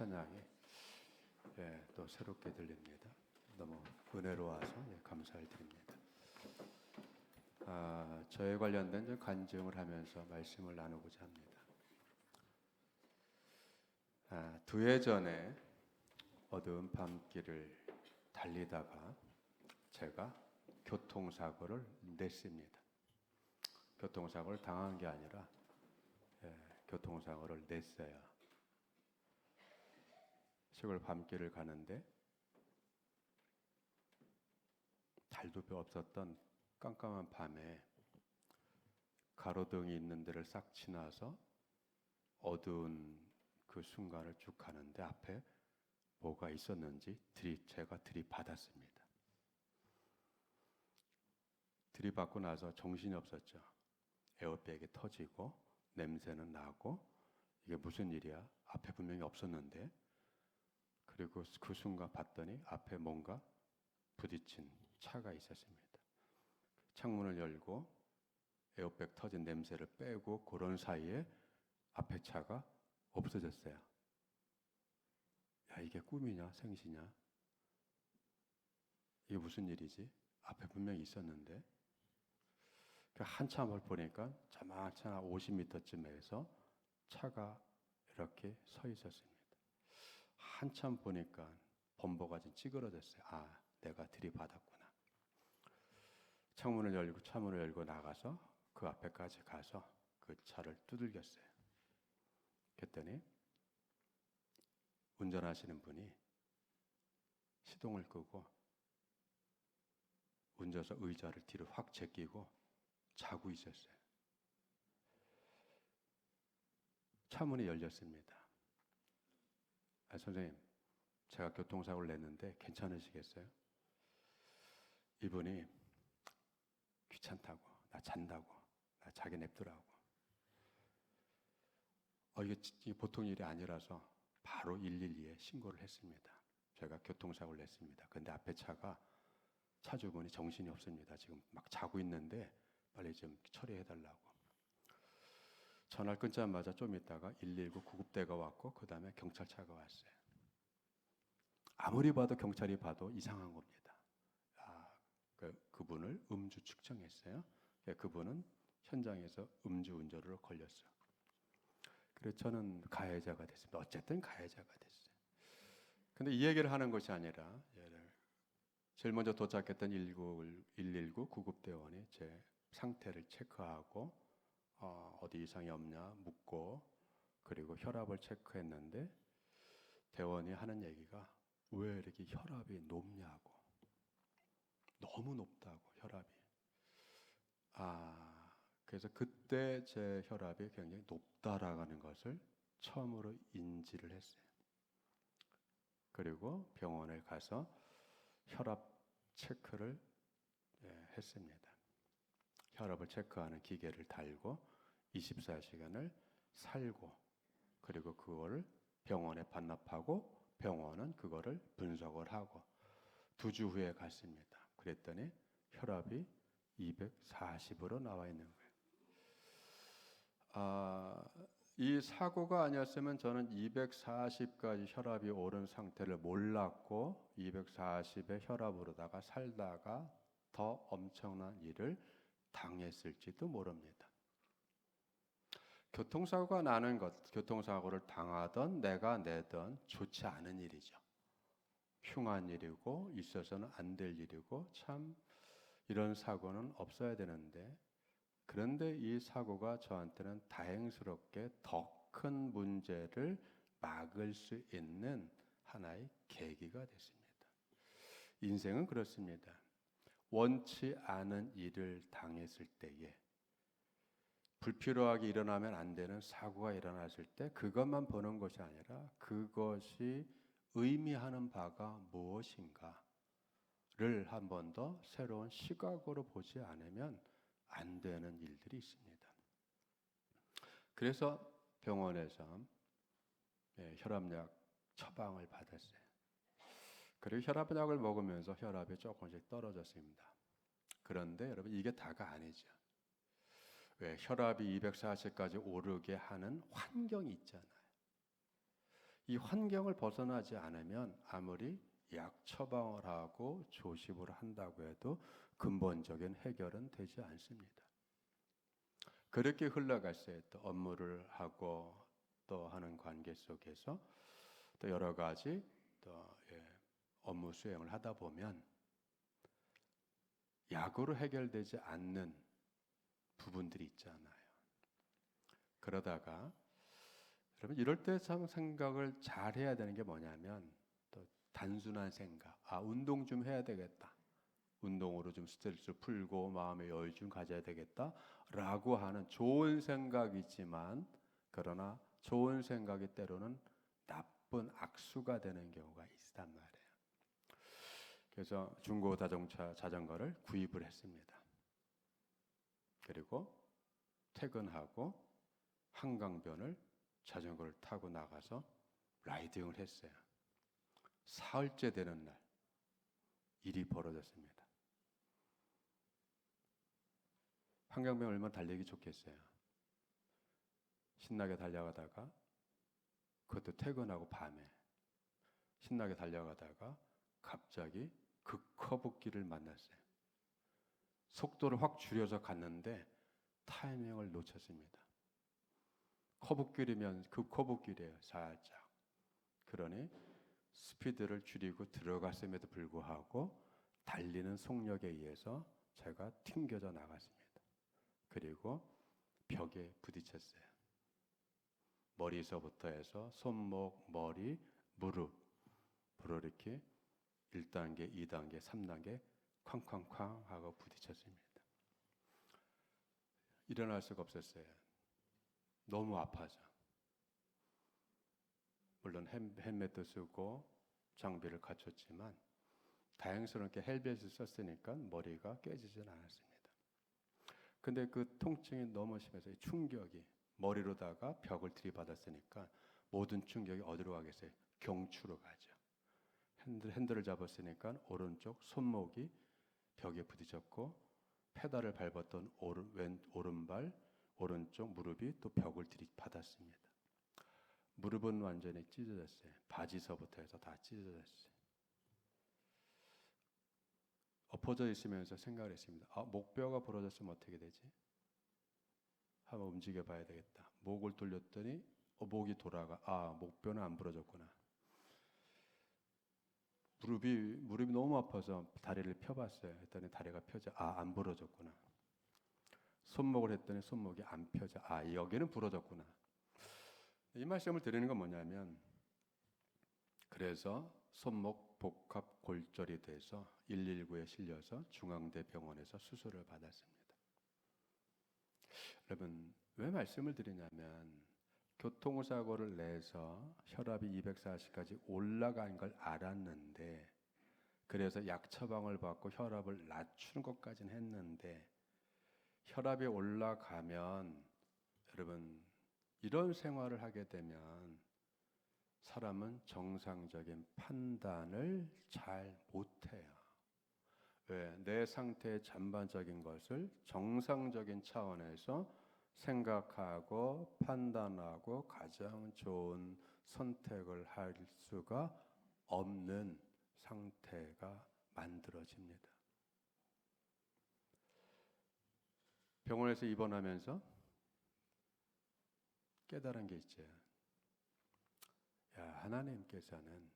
찬양이 또 새롭게 들립니다. 너무 은혜로워서 감사를 드립니다. 저에 관련된 좀 간증을 하면서 말씀을 나누고자 합니다. 2해 전에 어두운 밤길을 달리다가 제가 교통사고를 냈습니다. 교통사고를 당한 게 아니라 교통사고를 냈어요. 시골 밤길을 가는데 달도 없었던 깜깜한 밤에 가로등이 있는 데를 싹 지나서 어두운 그 순간을 쭉 가는데 앞에 뭐가 있었는지 제가 들이받았습니다. 들이받고 나서 정신이 없었죠. 에어백이 터지고 냄새는 나고 이게 무슨 일이야? 앞에 분명히 없었는데. 그리고 그 순간 봤더니 앞에 뭔가 부딪힌 차가 있었습니다. 창문을 열고 에어백 터진 냄새를 빼고 그런 사이에 앞에 차가 없어졌어요. 야, 이게 꿈이냐 생시냐? 이게 무슨 일이지? 앞에 분명히 있었는데. 한참을 보니까 자마치 50m쯤에서 차가 이렇게 서 있었습니다. 한참 보니까 범버가 좀 찌그러졌어요. 내가 들이받았구나. 차문을 열고 나가서 그 앞에까지 가서 그 차를 두들겼어요. 그랬더니 운전하시는 분이 시동을 끄고 운전석 의자를 뒤로 확 제끼고 자고 있었어요. 차문이 열렸습니다. 선생님, 제가 교통사고를 냈는데 괜찮으시겠어요? 이분이 귀찮다고, 나 잔다고, 나 자기 냅두라고. 이게 보통 일이 아니라서 바로 112에 신고를 했습니다. 제가 교통사고를 냈습니다. 근데 앞에 차주분이 정신이 없습니다. 지금 막 자고 있는데 빨리 좀 처리해달라고. 전화를 끊자마자 좀 있다가 119 구급대가 왔고 그 다음에 경찰차가 왔어요. 아무리 봐도 경찰이 봐도 이상한 겁니다. 그분을 음주 측정했어요. 그분은 현장에서 음주운전으로 걸렸어요. 그래서 저는 가해자가 됐습니다. 어쨌든 가해자가 됐어요. 근데 이 얘기를 하는 것이 아니라 제일 먼저 도착했던 119 구급대원이 제 상태를 체크하고 어디 이상이 없냐 묻고 그리고 혈압을 체크했는데 대원이 하는 얘기가 왜 이렇게 혈압이 높냐고. 너무 높다고 혈압이. 그래서 그때 제 혈압이 굉장히 높다라는 것을 처음으로 인지를 했어요. 그리고 병원에 가서 혈압 체크를 했습니다. 혈압을 체크하는 기계를 달고 24시간을 살고 그리고 그거를 병원에 반납하고 병원은 그거를 분석을 하고 2주 후에 갔습니다. 그랬더니 혈압이 240으로 나와 있는 거예요. 이 사고가 아니었으면 저는 240까지 혈압이 오른 상태를 몰랐고 240의 혈압으로다가 살다가 더 엄청난 일을 당했을지도 모릅니다. 교통사고가 나는 것, 교통사고를 당하던 내가 내던 좋지 않은 일이죠. 흉한 일이고 있어서는 안 될 일이고 참 이런 사고는 없어야 되는데 그런데 이 사고가 저한테는 다행스럽게 더 큰 문제를 막을 수 있는 하나의 계기가 됐습니다. 인생은 그렇습니다. 원치 않은 일을 당했을 때에 불필요하게 일어나면 안 되는 사고가 일어났을 때 그것만 보는 것이 아니라 그것이 의미하는 바가 무엇인가를 한 번 더 새로운 시각으로 보지 않으면 안 되는 일들이 있습니다. 그래서 병원에서 혈압약 처방을 받았어요. 그리고 혈압약을 먹으면서 혈압이 조금씩 떨어졌습니다. 그런데 여러분 이게 다가 아니죠. 왜 혈압이 240까지 오르게 하는 환경이 있잖아요. 이 환경을 벗어나지 않으면 아무리 약 처방을 하고 조심을 한다고 해도 근본적인 해결은 되지 않습니다. 그렇게 흘러갔어요. 또 업무를 하고 또 하는 관계 속에서 또 여러 가지 또 업무 수행을 하다 보면 약으로 해결되지 않는 부분들이 있잖아요. 그러다가 여러분 이럴 때 참 생각을 잘 해야 되는 게 뭐냐면 또 단순한 생각. 운동 좀 해야 되겠다. 운동으로 좀 스트레스를 풀고 마음의 여유 좀 가져야 되겠다라고 하는 좋은 생각이지만 그러나 좋은 생각이 때로는 나쁜 악수가 되는 경우가 있단 말이에요. 그래서 중고 자전거를 구입을 했습니다. 그리고 퇴근하고 한강변을 자전거를 타고 나가서 라이딩을 했어요. 사흘째 되는 날 일이 벌어졌습니다. 한강변 얼마나 달리기 좋겠어요. 신나게 달려가다가 그것도 퇴근하고 밤에 신나게 달려가다가 갑자기 커브길을 만났어요. 속도를 확 줄여서 갔는데 타이밍을 놓쳤습니다. 커브길이면 그 커브길이에요. 살짝. 그러니 스피드를 줄이고 들어갔음에도 불구하고 달리는 속력에 의해서 제가 튕겨져 나갔습니다. 그리고 벽에 부딪혔어요. 머리서부터 해서 손목, 머리, 무릎으로 이렇게 1단계, 2단계, 3단계 쾅쾅쾅 하고 부딪혔습니다. 일어날 수가 없었어요. 너무 아파서. 물론 헬멧도 쓰고 장비를 갖췄지만 다행스럽게 헬멧을 썼으니까 머리가 깨지진 않았습니다. 근데 그 통증이 너무 심해서 충격이 머리로다가 벽을 들이받았으니까 모든 충격이 어디로 가겠어요? 경추로 가죠. 핸들을 잡았으니까 오른쪽 손목이 벽에 부딪혔고 페달을 밟았던 오른발, 오른쪽 무릎이 또 벽을 들이받았습니다. 무릎은 완전히 찢어졌어요. 바지서부터 해서 다 찢어졌어요. 엎어져 있으면서 생각을 했습니다. 목뼈가 부러졌으면 어떻게 되지? 한번 움직여 봐야 되겠다. 목을 돌렸더니 목이 돌아가. 목뼈는 안 부러졌구나. 무릎이 너무 아파서 다리를 펴봤어요. 했더니 다리가 펴져. 안 부러졌구나. 손목을 했더니 손목이 안 펴져. 여기는 부러졌구나. 이 말씀을 드리는 건 뭐냐면 그래서 손목 복합 골절이 돼서 119에 실려서 중앙대병원에서 수술을 받았습니다. 여러분 왜 말씀을 드리냐면 교통사고를 내서 혈압이 240까지 올라간 걸 알았는데 그래서 약 처방을 받고 혈압을 낮추는 것까지는 했는데 혈압이 올라가면 여러분 이런 생활을 하게 되면 사람은 정상적인 판단을 잘 못해요. 왜? 내 상태의 전반적인 것을 정상적인 차원에서 생각하고 판단하고 가장 좋은 선택을 할 수가 없는 상태가 만들어집니다. 병원에서 입원하면서 깨달은 게 있죠. 하나님께서는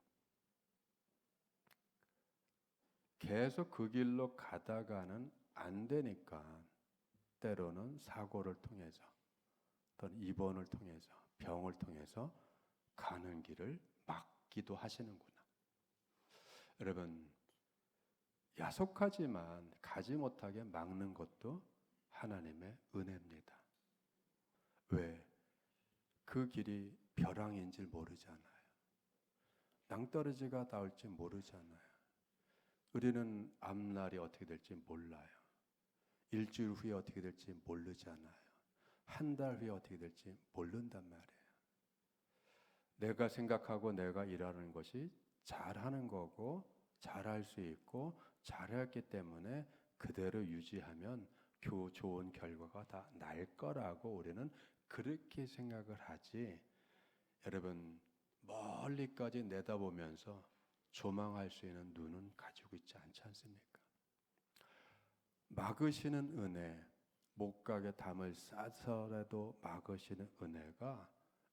계속 그 길로 가다가는 안 되니까 때로는 사고를 통해서 또는 입원을 통해서 병을 통해서 가는 길을 막기도 하시는구나. 여러분 야속하지만 가지 못하게 막는 것도 하나님의 은혜입니다. 왜? 그 길이 벼랑인 줄 모르잖아요. 낭떠러지가 나올지 모르잖아요. 우리는 앞날이 어떻게 될지 몰라요. 일주일 후에 어떻게 될지 모르잖아요. 한 달 후에 어떻게 될지 모른단 말이에요. 내가 생각하고 내가 일하는 것이 잘하는 거고 잘할 수 있고 잘했기 때문에 그대로 유지하면 좋은 결과가 다 날 거라고 우리는 그렇게 생각을 하지. 여러분 멀리까지 내다보면서 조망할 수 있는 눈은 가지고 있지 않지 않습니까? 막으시는 은혜, 목각에 담을 싸서라도 막으시는 은혜가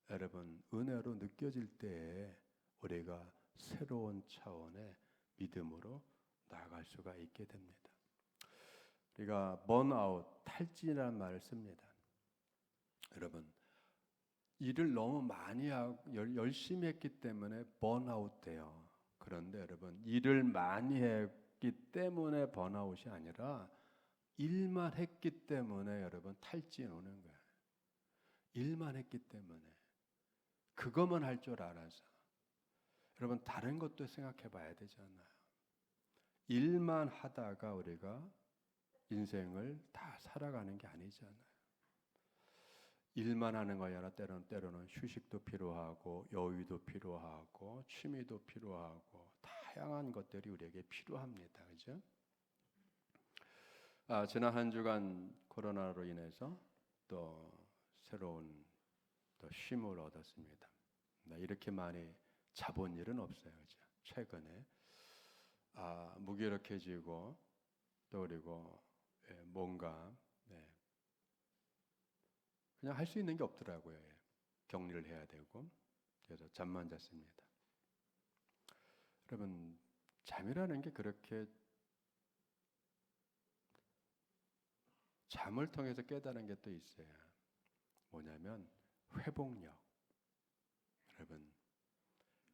여러분 은혜로 느껴질 때에 우리가 새로운 차원의 믿음으로 나아갈 수가 있게 됩니다. 우리가 번아웃, 탈진이라는 말을 씁니다. 여러분 일을 너무 많이 하고 열심히 했기 때문에 번아웃 돼요. 그런데 여러분 일을 많이 했기 때문에 번아웃이 아니라 일만 했기 때문에 여러분 탈진 오는 거예요. 일만 했기 때문에 그것만 할 줄 알아서 여러분 다른 것도 생각해 봐야 되잖아요. 일만 하다가 우리가 인생을 다 살아가는 게 아니잖아요. 일만 하는 거야. 때로는 휴식도 필요하고 여유도 필요하고 취미도 필요하고 다양한 것들이 우리에게 필요합니다. 그죠? 지난 한 주간 코로나로 인해서 또 새로운 또 쉼을 얻었습니다. 이렇게 많이 자본 일은 없어요. 그죠? 최근에 무기력해지고 또 그리고 뭔가 그냥 할 수 있는 게 없더라고요. 격리를 해야 되고 그래서 잠만 잤습니다. 여러분 잠이라는 게 그렇게 잠을 통해서 깨달은 게 또 있어요. 뭐냐면 회복력. 여러분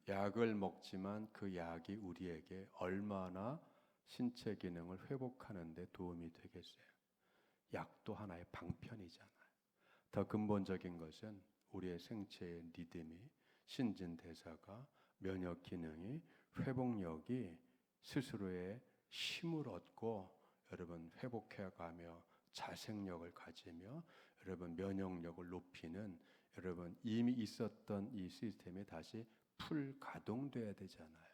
약을 먹지만 그 약이 우리에게 얼마나 신체 기능을 회복하는 데 도움이 되겠어요. 약도 하나의 방편이잖아요. 더 근본적인 것은 우리의 생체의 리듬이 신진대사가 면역 기능이 회복력이 스스로의 힘을 얻고 여러분 회복해가며 자생력을 가지며 여러분 면역력을 높이는 여러분 이미 있었던 이 시스템이 다시 풀 가동돼야 되잖아요.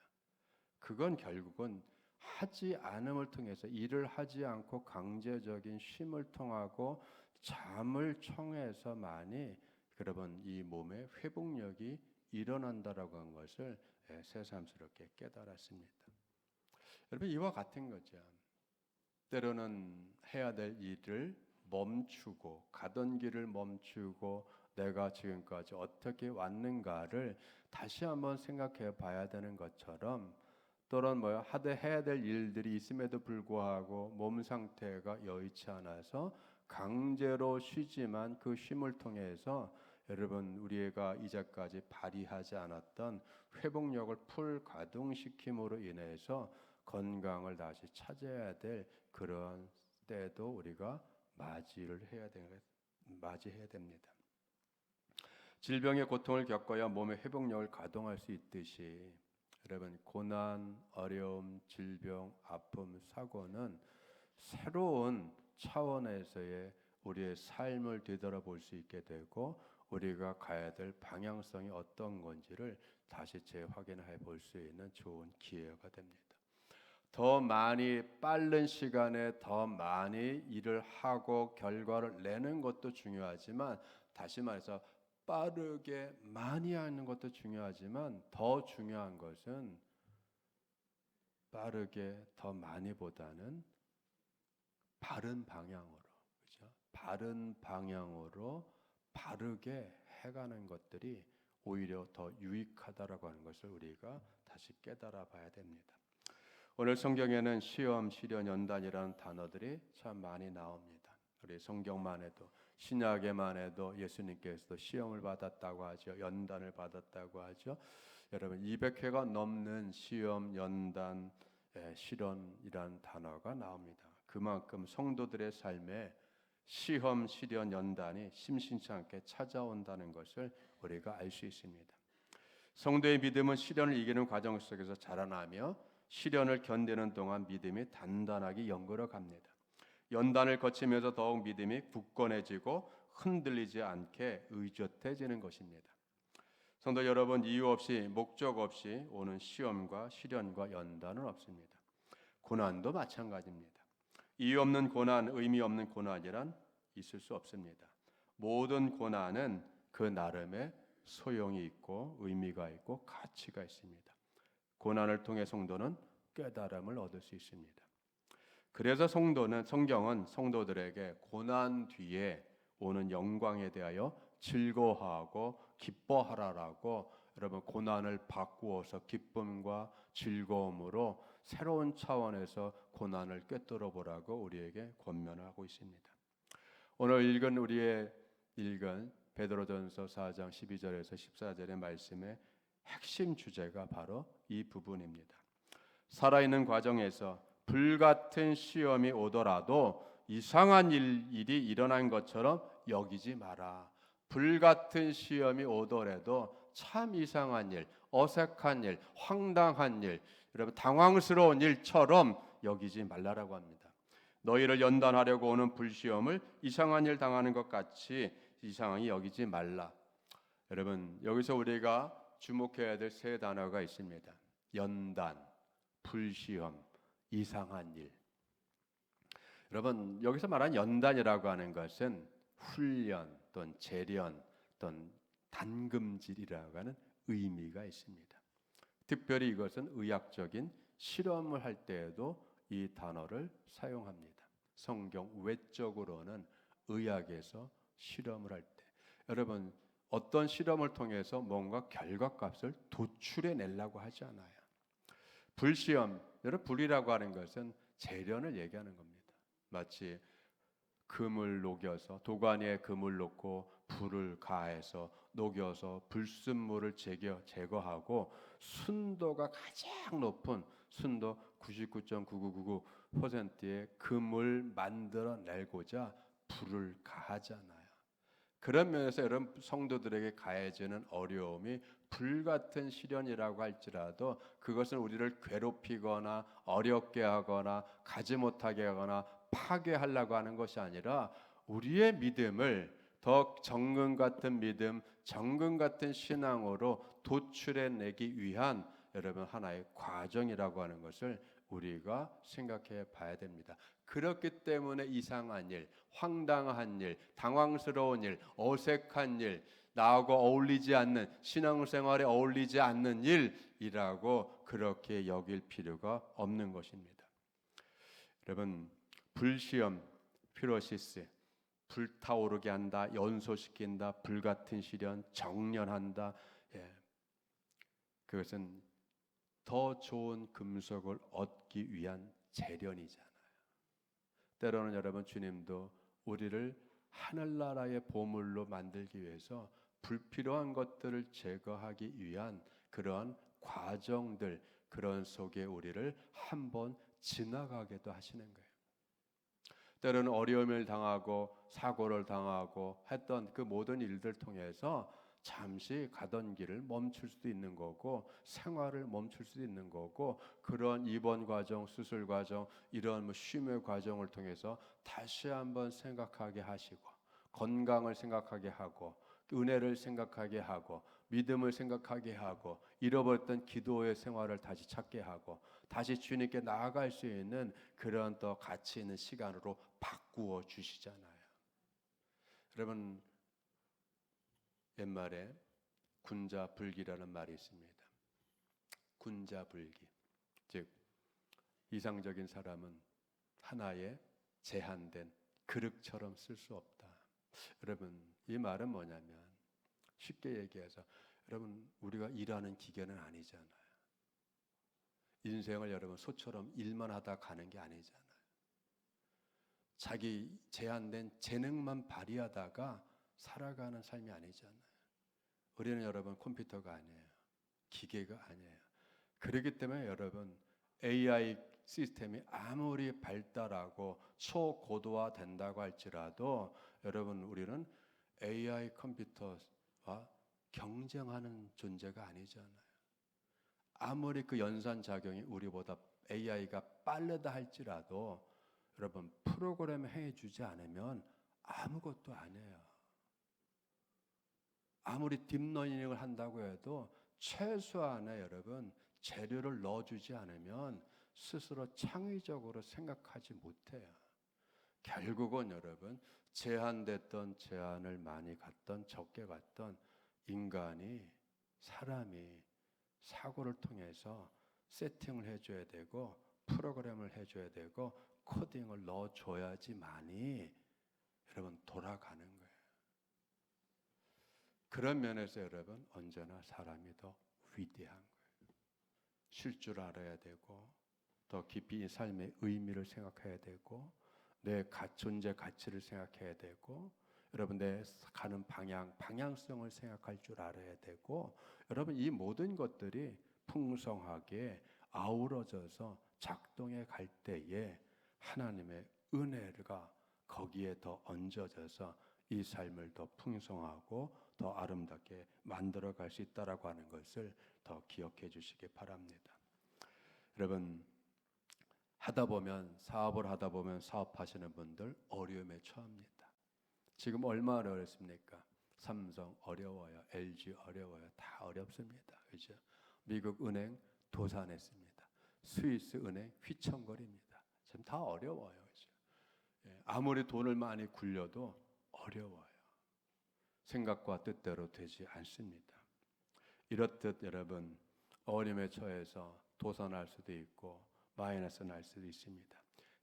그건 결국은 하지 않음을 통해서 일을 하지 않고 강제적인 쉼을 통하고 잠을 청해서만이 여러분 이 몸의 회복력이 일어난다라고 하는 것을 새삼스럽게 깨달았습니다. 여러분 이와 같은 거죠. 때로는 해야 될 일을 멈추고 가던 길을 멈추고 내가 지금까지 어떻게 왔는가를 다시 한번 생각해 봐야 되는 것처럼 또는 해야 될 일들이 있음에도 불구하고 몸 상태가 여의치 않아서 강제로 쉬지만 그 쉼을 통해서 여러분 우리가 이제까지 발휘하지 않았던 회복력을 풀 가동시킴으로 인해서 건강을 다시 찾아야 될 그런 때도 우리가 맞이해야 됩니다. 질병의 고통을 겪어야 몸의 회복력을 가동할 수 있듯이 여러분 고난, 어려움, 질병, 아픔, 사고는 새로운 차원에서의 우리의 삶을 되돌아볼 수 있게 되고 우리가 가야 될 방향성이 어떤 건지를 다시 재확인해 볼 수 있는 좋은 기회가 됩니다. 더 많이 빠른 시간에 더 많이 일을 하고 결과를 내는 것도 중요하지만 다시 말해서 빠르게 많이 하는 것도 중요하지만 더 중요한 것은 빠르게 더 많이보다는 바른 방향으로, 그렇죠? 바른 방향으로 바르게 해가는 것들이 오히려 더 유익하다라고 하는 것을 우리가 다시 깨달아 봐야 됩니다. 오늘 성경에는 시험, 시련, 연단이라는 단어들이 참 많이 나옵니다. 우리 성경만 해도 신약에만 해도 예수님께서도 시험을 받았다고 하죠. 연단을 받았다고 하죠. 여러분 200회가 넘는 시험, 연단, 시련이란 단어가 나옵니다. 그만큼 성도들의 삶에 시험, 시련, 연단이 심심치 않게 찾아온다는 것을 우리가 알 수 있습니다. 성도의 믿음은 시련을 이기는 과정 속에서 자라나며 시련을 견디는 동안 믿음이 단단하게 연결어 갑니다. 연단을 거치면서 더욱 믿음이 굳건해지고 흔들리지 않게 의젓해지는 것입니다. 성도 여러분, 이유 없이 목적 없이 오는 시험과 시련과 연단은 없습니다. 고난도 마찬가지입니다. 이유 없는 고난, 의미 없는 고난이란 있을 수 없습니다. 모든 고난은 그 나름의 소용이 있고 의미가 있고 가치가 있습니다. 고난을 통해 성도는 깨달음을 얻을 수 있습니다. 그래서 성경은 성도들에게 고난 뒤에 오는 영광에 대하여 즐거워하고 기뻐하라라고 여러분 고난을 바꾸어서 기쁨과 즐거움으로 새로운 차원에서 고난을 꿰뚫어 보라고 우리에게 권면하고 있습니다. 오늘 우리의 읽은 베드로전서 4장 12절에서 14절의 말씀의 핵심 주제가 바로 이 부분입니다. 살아있는 과정에서 불같은 시험이 오더라도 이상한 일이 일어난 것처럼 여기지 마라. 불같은 시험이 오더라도 참 이상한 일, 어색한 일, 황당한 일, 여러분 당황스러운 일처럼 여기지 말라라고 합니다. 너희를 연단하려고 오는 불시험을 이상한 일 당하는 것 같이 이상하게 여기지 말라. 여러분 여기서 우리가 주목해야 될 세 단어가 있습니다. 연단, 불시험, 이상한 일. 여러분 여기서 말한 연단이라고 하는 것은 훈련 또는 재련 또는 단금질이라고 하는 의미가 있습니다. 특별히 이것은 의학적인 실험을 할 때에도 이 단어를 사용합니다. 성경 외적으로는 의학에서 실험을 할 때 여러분 어떤 실험을 통해서 뭔가 결과값을 도출해 내려고 하지 않아요. 불시험, 여러분 불이라고 하는 것은 재련을 얘기하는 겁니다. 마치 금을 녹여서 도가니에 금을 넣고 불을 가해서 녹여서 불순물을 제거하고 순도가 가장 높은 순도 99.9999%의 금을 만들어내고자 불을 가하잖아요. 그런 면에서 여러분 성도들에게 가해지는 어려움이 불같은 시련이라고 할지라도 그것은 우리를 괴롭히거나 어렵게 하거나 가지 못하게 하거나 파괴하려고 하는 것이 아니라 우리의 믿음을 더 정금 같은 믿음, 정금 같은 신앙으로 도출해내기 위한 여러분 하나의 과정이라고 하는 것을 우리가 생각해 봐야 됩니다. 그렇기 때문에 이상한 일, 황당한 일, 당황스러운 일, 어색한 일, 나하고 어울리지 않는 신앙생활에 어울리지 않는 일이라고 그렇게 여길 필요가 없는 것입니다. 여러분 불시험, 피로시스, 불타오르게 한다, 연소시킨다, 불같은 시련, 정련한다. 그것은 더 좋은 금속을 얻기 위한 재련이잖아요. 때로는 여러분 주님도 우리를 하늘나라의 보물로 만들기 위해서 불필요한 것들을 제거하기 위한 그러한 과정들, 그런 속에 우리를 한번 지나가게도 하시는 거예요. 때로는 어려움을 당하고 사고를 당하고 했던 그 모든 일들 통해서 잠시 가던 길을 멈출 수도 있는 거고 생활을 멈출 수도 있는 거고 그런 입원 과정, 수술 과정 이런 쉼의 과정을 통해서 다시 한번 생각하게 하시고 건강을 생각하게 하고 은혜를 생각하게 하고 믿음을 생각하게 하고 잃어버렸던 기도의 생활을 다시 찾게 하고 다시 주님께 나아갈 수 있는 그런 또 가치 있는 시간으로 바꾸어 주시잖아요. 여러분 옛말에 군자불기라는 말이 있습니다. 군자불기, 즉 이상적인 사람은 하나의 제한된 그릇처럼 쓸 수 없다. 여러분 이 말은 뭐냐면 쉽게 얘기해서 여러분 우리가 일하는 기계는 아니잖아요. 인생을 여러분 소처럼 일만 하다 가는 게 아니잖아요. 자기 제한된 재능만 발휘하다가 살아가는 삶이 아니잖아요. 우리는 여러분 컴퓨터가 아니에요. 기계가 아니에요. 그렇기 때문에 여러분 AI 시스템이 아무리 발달하고 초고도화 된다고 할지라도 여러분 우리는 AI 컴퓨터와 경쟁하는 존재가 아니잖아요. 아무리 그 연산작용이 우리보다 AI가 빠르다 할지라도 여러분 프로그램 해주지 않으면 아무것도 아니에요. 아무리 딥러닝을 한다고 해도 최소한의 여러분 재료를 넣어주지 않으면 스스로 창의적으로 생각하지 못해요. 결국은 여러분 제한됐던 제한을 많이 갖던 적게 갖던 인간이 사람이 사고를 통해서 세팅을 해줘야 되고 프로그램을 해줘야 되고 코딩을 넣어줘야지만이 여러분 돌아가는 거예요. 그런 면에서 여러분 언제나 사람이 더 위대한 거예요. 쉴 줄 알아야 되고 더 깊이 이 삶의 의미를 생각해야 되고 내 존재 가치를 생각해야 되고 여러분 내 가는 방향성을 생각할 줄 알아야 되고 여러분 이 모든 것들이 풍성하게 아우러져서 작동해 갈 때에 하나님의 은혜가 거기에 더 얹어져서 이 삶을 더 풍성하고 더 아름답게 만들어 갈 수 있다라고 하는 것을 더 기억해 주시기 바랍니다. 여러분 사업을 하다 보면 사업하시는 분들 어려움에 처합니다. 지금 얼마나 어렵습니까? 삼성 어려워요. LG 어려워요. 다 어렵습니다. 그죠? 미국 은행 도산했습니다. 스위스 은행 휘청거립니다. 지금 다 어려워요. 그죠? 아무리 돈을 많이 굴려도 어려워요. 생각과 뜻대로 되지 않습니다. 이렇듯 여러분 어려움에 처해서 도산할 수도 있고 마이너스 날 수도 있습니다.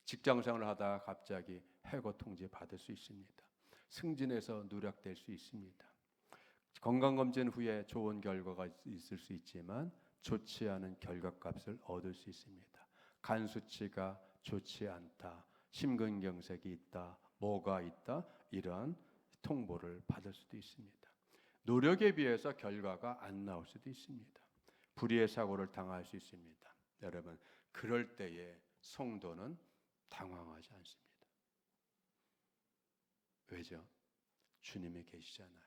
직장생활을 하다가 갑자기 해고 통지 받을 수 있습니다. 승진해서 누락될 수 있습니다. 건강검진 후에 좋은 결과가 있을 수 있지만 좋지 않은 결과값을 얻을 수 있습니다. 간 수치가 좋지 않다, 심근경색이 있다, 뭐가 있다 이런 통보를 받을 수도 있습니다. 노력에 비해서 결과가 안 나올 수도 있습니다. 불의의 사고를 당할 수 있습니다. 여러분 그럴 때에 성도는 당황하지 않습니다. 왜죠? 주님이 계시잖아요.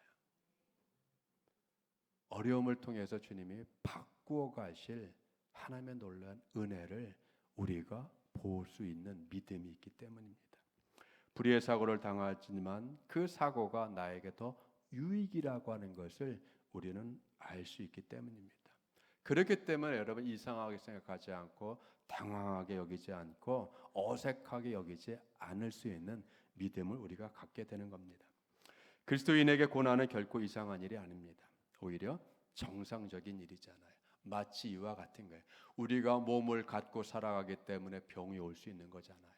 어려움을 통해서 주님이 바꾸어 가실 하나님의 놀라운 은혜를 우리가 볼 수 있는 믿음이 있기 때문입니다. 불의의 사고를 당하지만 그 사고가 나에게 더 유익이라고 하는 것을 우리는 알 수 있기 때문입니다. 그렇기 때문에 여러분 이상하게 생각하지 않고 당황하게 여기지 않고 어색하게 여기지 않을 수 있는 믿음을 우리가 갖게 되는 겁니다. 그리스도인에게 고난은 결코 이상한 일이 아닙니다. 오히려 정상적인 일이잖아요. 마치 이와 같은 거예요. 우리가 몸을 갖고 살아가기 때문에 병이 올 수 있는 거잖아요.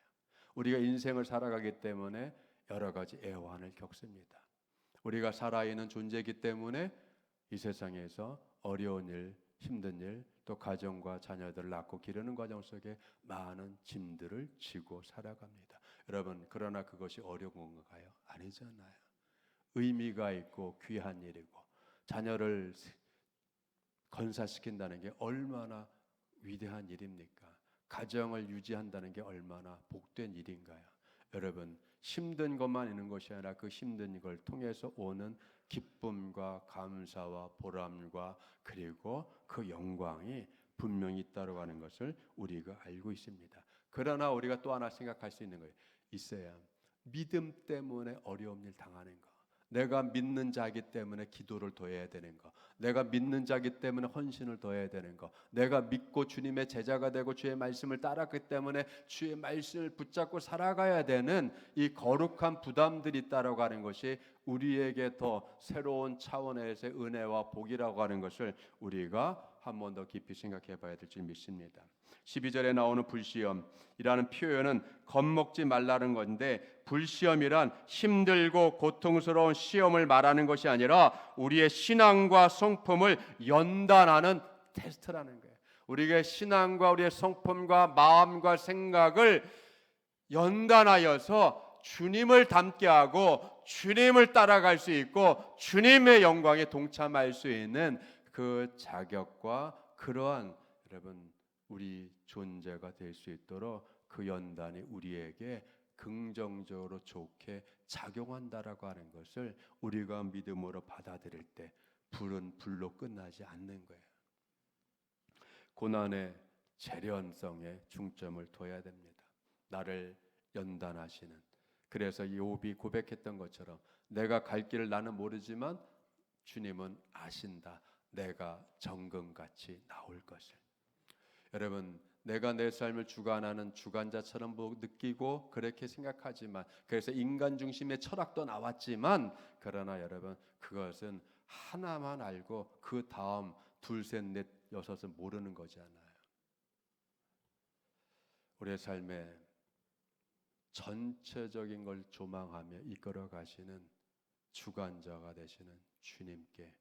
우리가 인생을 살아가기 때문에 여러 가지 애환을 겪습니다. 우리가 살아있는 존재이기 때문에 이 세상에서 어려운 일, 힘든 일, 또 가정과 자녀들을 낳고 기르는 과정 속에 많은 짐들을 지고 살아갑니다. 여러분 그러나 그것이 어려운 건가요? 아니잖아요. 의미가 있고 귀한 일이고 자녀를 건사시킨다는 게 얼마나 위대한 일입니까? 가정을 유지한다는 게 얼마나 복된 일인가요? 여러분 힘든 것만 있는 것이 아니라 그 힘든 걸 통해서 오는 기쁨과 감사와 보람과 그리고 그 영광이 분명히 있다고 하는 것을 우리가 알고 있습니다. 그러나 우리가 또 하나 생각할 수 있는 거예요. 있어야 믿음 때문에 어려운 일 당하는 거, 내가 믿는 자이기 때문에 기도를 더 해야 되는 거, 내가 믿는 자이기 때문에 헌신을 더 해야 되는 거, 내가 믿고 주님의 제자가 되고 주의 말씀을 따랐기 때문에 주의 말씀을 붙잡고 살아가야 되는 이 거룩한 부담들이 있다라고 하는 것이 우리에게 더 새로운 차원에서의 은혜와 복이라고 하는 것을 우리가 한 번 더 깊이 생각해 봐야 될 줄 믿습니다. 12절에 나오는 불시험이라는 표현은 겁먹지 말라는 건데, 불시험이란 힘들고 고통스러운 시험을 말하는 것이 아니라 우리의 신앙과 성품을 연단하는 테스트라는 거예요. 우리의 신앙과 우리의 성품과 마음과 생각을 연단하여서 주님을 닮게 하고 주님을 따라갈 수 있고 주님의 영광에 동참할 수 있는 그 자격과 그러한 여러분 우리 존재가 될 수 있도록 그 연단이 우리에게 긍정적으로 좋게 작용한다라고 하는 것을 우리가 믿음으로 받아들일 때 불은 불로 끝나지 않는 거예요. 고난의 재련성에 중점을 둬야 됩니다. 나를 연단하시는, 그래서 욥이 고백했던 것처럼 내가 갈 길을 나는 모르지만 주님은 아신다. 내가 정금같이 나올 것을. 여러분 내가 내 삶을 주관하는 주관자처럼 느끼고 그렇게 생각하지만, 그래서 인간 중심의 철학도 나왔지만, 그러나 여러분 그것은 하나만 알고 그 다음 둘, 셋, 넷, 여섯은 모르는 거잖아요. 우리의 삶에 전체적인 걸 조망하며 이끌어 가시는 주관자가 되시는 주님께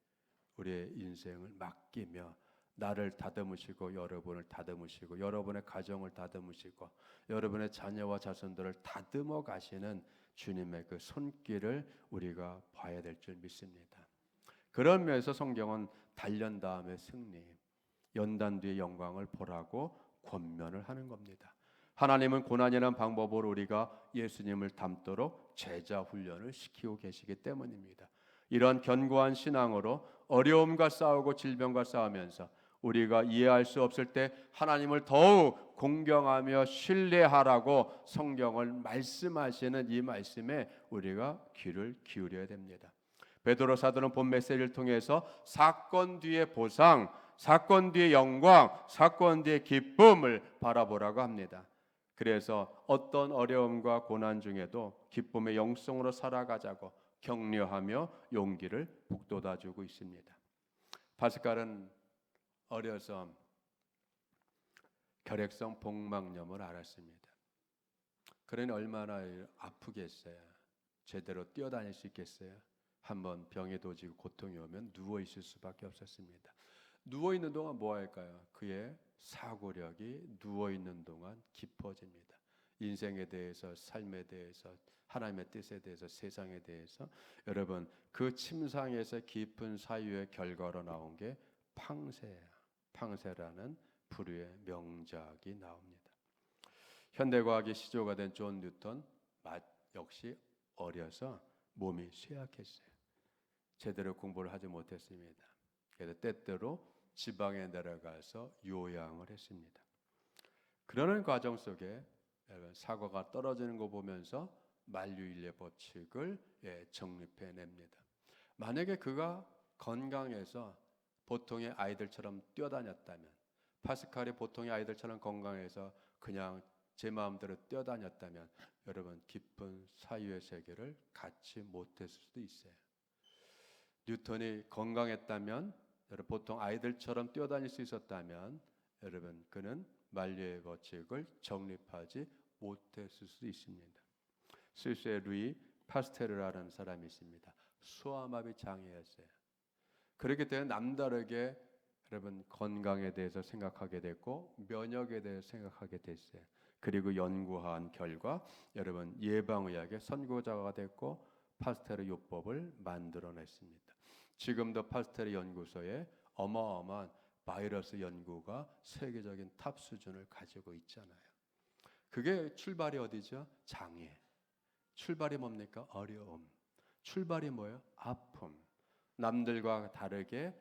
우리의 인생을 맡기며 나를 다듬으시고 여러분을 다듬으시고 여러분의 가정을 다듬으시고 여러분의 자녀와 자손들을 다듬어 가시는 주님의 그 손길을 우리가 봐야 될 줄 믿습니다. 그런 면에서 성경은 단련 다음에 승리, 연단 뒤의 영광을 보라고 권면을 하는 겁니다. 하나님은 고난이라는 방법으로 우리가 예수님을 닮도록 제자 훈련을 시키고 계시기 때문입니다. 이런 견고한 신앙으로 어려움과 싸우고 질병과 싸우면서 우리가 이해할 수 없을 때 하나님을 더욱 공경하며 신뢰하라고 성경을 말씀하시는 이 말씀에 우리가 귀를 기울여야 됩니다. 베드로 사도는 본 메시지를 통해서 사건 뒤의 보상, 사건 뒤의 영광, 사건 뒤의 기쁨을 바라보라고 합니다. 그래서 어떤 어려움과 고난 중에도 기쁨의 영성으로 살아가자고 격려하며 용기를 북돋아주고 있습니다. 파스칼은 어려서 결핵성 복막염을 앓았습니다. 그러니 얼마나 아프겠어요. 제대로 뛰어다닐 수 있겠어요. 한번 병에 도지고 고통이 오면 누워 있을 수밖에 없었습니다. 누워 있는 동안 뭐 할까요? 그의 사고력이 누워 있는 동안 깊어집니다. 인생에 대해서, 삶에 대해서, 하나님의 뜻에 대해서, 세상에 대해서 여러분 그 침상에서 깊은 사유의 결과로 나온 게 팡세예요. 팡세라는 부류의 명작이 나옵니다. 현대과학의 시조가 된 존 뉴턴 역시 어려서 몸이 쇠약했어요. 제대로 공부를 하지 못했습니다. 그래서 때때로 지방에 내려가서 요양을 했습니다. 그러는 과정 속에 사과가 떨어지는 거 보면서 만유인의 법칙을 정립해냅니다. 만약에 그가 건강해서 보통의 아이들처럼 뛰어다녔다면, 파스칼이 보통의 아이들처럼 건강해서 그냥 제 마음대로 뛰어다녔다면 여러분 깊은 사유의 세계를 갖지 못했을 수도 있어요. 뉴턴이 건강했다면, 여러분 보통 아이들처럼 뛰어다닐 수 있었다면 여러분 그는 만유의 법칙을 정립하지 못했을 수도 있습니다. 스위스의 루이 파스테르라는 사람이 있습니다. 소아마비 장애였어요. 그렇기 때문에 남다르게 여러분 건강에 대해서 생각하게 됐고 면역에 대해서 생각하게 됐어요. 그리고 연구한 결과 여러분 예방의학의 선구자가 됐고 파스테르 요법을 만들어냈습니다. 지금도 파스테르 연구소에 어마어마한 바이러스 연구가 세계적인 탑 수준을 가지고 있잖아요. 그게 출발이 어디죠? 장애. 출발이 뭡니까? 어려움. 출발이 뭐예요? 아픔. 남들과 다르게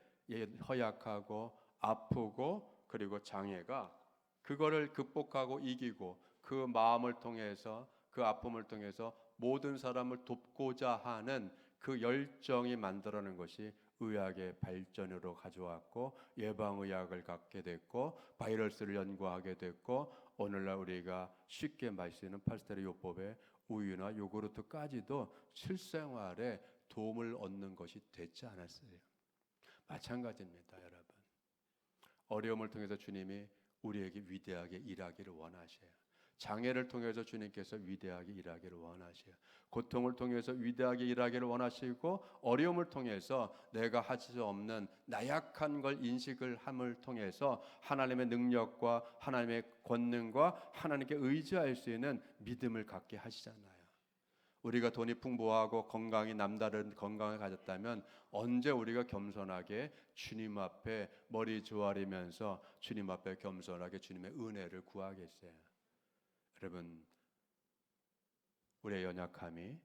허약하고 아프고 그리고 장애가 그거를 극복하고 이기고 그 마음을 통해서 그 아픔을 통해서 모든 사람을 돕고자 하는 그 열정이 만들어낸 것이 의학의 발전으로 가져왔고 예방의학을 갖게 됐고 바이러스를 연구하게 됐고 오늘날 우리가 쉽게 마실 수 있는 파스테르 요법의 우유나 요구르트까지도 실생활에 도움을 얻는 것이 됐지 않았어요. 마찬가지입니다, 여러분. 어려움을 통해서 주님이 우리에게 위대하게 일하기를 원하셔요. 장애를 통해서 주님께서 위대하게 일하기를 원하셔요. 고통을 통해서 위대하게 일하기를 원하시고 어려움을 통해서 내가 하실 수 없는 나약한 걸 인식을 함을 통해서 하나님의 능력과 하나님의 권능과 하나님께 의지할 수 있는 믿음을 갖게 하시잖아요. 우리가 돈이 풍부하고 건강이 남다른 건강을 가졌다면 언제 우리가 겸손하게 주님 앞에 머리 조아리면서 주님 앞에 겸손하게 주님의 은혜를 구하겠어요. 여러분 우리의 연약함이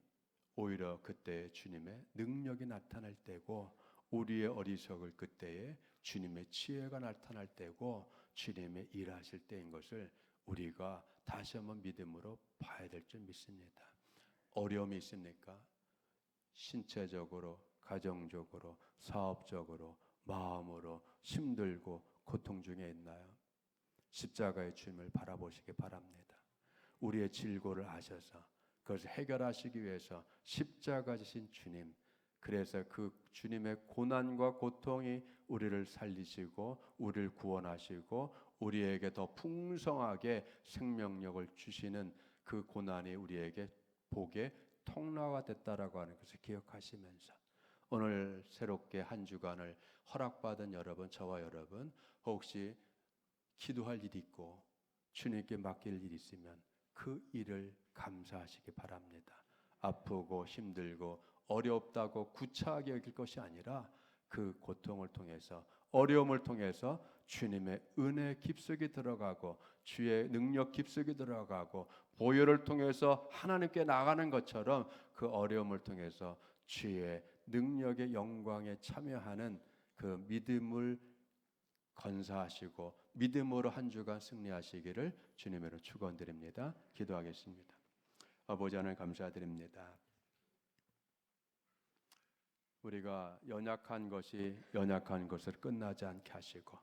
오히려 그때 주님의 능력이 나타날 때고 우리의 어리석을 그때에 주님의 지혜가 나타날 때고 주님의 일하실 때인 것을 우리가 다시 한번 믿음으로 봐야 될 줄 믿습니다. 어려움이 있습니까? 신체적으로, 가정적으로, 사업적으로, 마음으로 힘들고 고통 중에 있나요? 십자가의 주님을 바라보시기 바랍니다. 우리의 질고를 아셔서 그것을 해결하시기 위해서 십자가 지신 주님, 그래서 그 주님의 고난과 고통이 우리를 살리시고 우리를 구원하시고 우리에게 더 풍성하게 생명력을 주시는 그 고난이 우리에게 복의 통로가 됐다라고 하는 것을 기억하시면서 오늘 새롭게 한 주간을 허락받은 여러분, 저와 여러분 혹시 기도할 일이 있고 주님께 맡길 일이 있으면 그 일을 감사하시기 바랍니다. 아프고 힘들고 어렵다고 구차하게 여길 것이 아니라 그 고통을 통해서 어려움을 통해서 주님의 은혜 깊숙이 들어가고 주의 능력 깊숙이 들어가고 보혈을 통해서 하나님께 나가는 것처럼 그 어려움을 통해서 주의 능력의 영광에 참여하는 그 믿음을 건사하시고 믿음으로 한 주간 승리하시기를 주님으로 축원드립니다. 기도하겠습니다. 아버지 하나님 감사드립니다. 우리가 연약한 것이 연약한 것을 끝나지 않게 하시고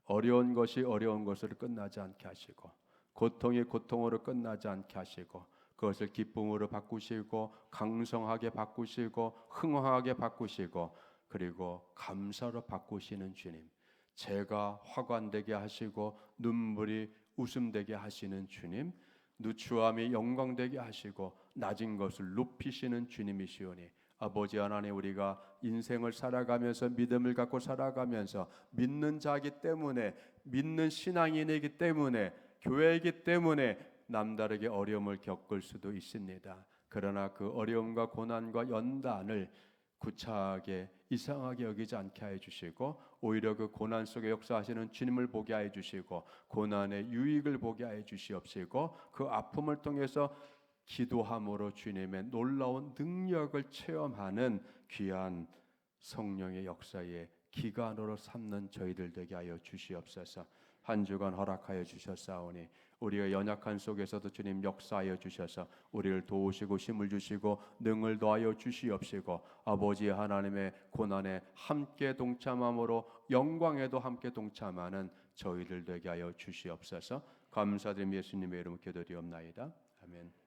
어려운 것이 어려운 것을 끝나지 않게 하시고 고통이 고통으로 끝나지 않게 하시고 그것을 기쁨으로 바꾸시고 강성하게 바꾸시고 흥황하게 바꾸시고 그리고 감사로 바꾸시는 주님, 죄가 화관되게 하시고 눈물이 웃음되게 하시는 주님, 누추함이 영광되게 하시고 낮은 것을 높이시는 주님이시오니 아버지 하나님, 우리가 인생을 살아가면서 믿음을 갖고 살아가면서 믿는 자이기 때문에, 믿는 신앙인이기 때문에, 교회이기 때문에 남다르게 어려움을 겪을 수도 있습니다. 그러나 그 어려움과 고난과 연단을 구차하게 이상하게 여기지 않게 해 주시고 오히려 그 고난 속에 역사하시는 주님을 보게 해 주시고 고난의 유익을 보게 해 주시옵시고 그 아픔을 통해서 기도함으로 주님의 놀라운 능력을 체험하는 귀한 성령의 역사의 기간으로 삼는 저희들 되게 하여 주시옵소서. 한 주간 허락하여 주셨사오니 우리의 연약한 속에서도 주님 역사하여 주셔서 우리를 도우시고 힘을 주시고 능을 더하여 주시옵시고 아버지 하나님의 고난에 함께 동참함으로 영광에도 함께 동참하는 저희들 되게 하여 주시옵소서. 감사드리며 예수님의 이름으로 기도드리옵나이다. 아멘.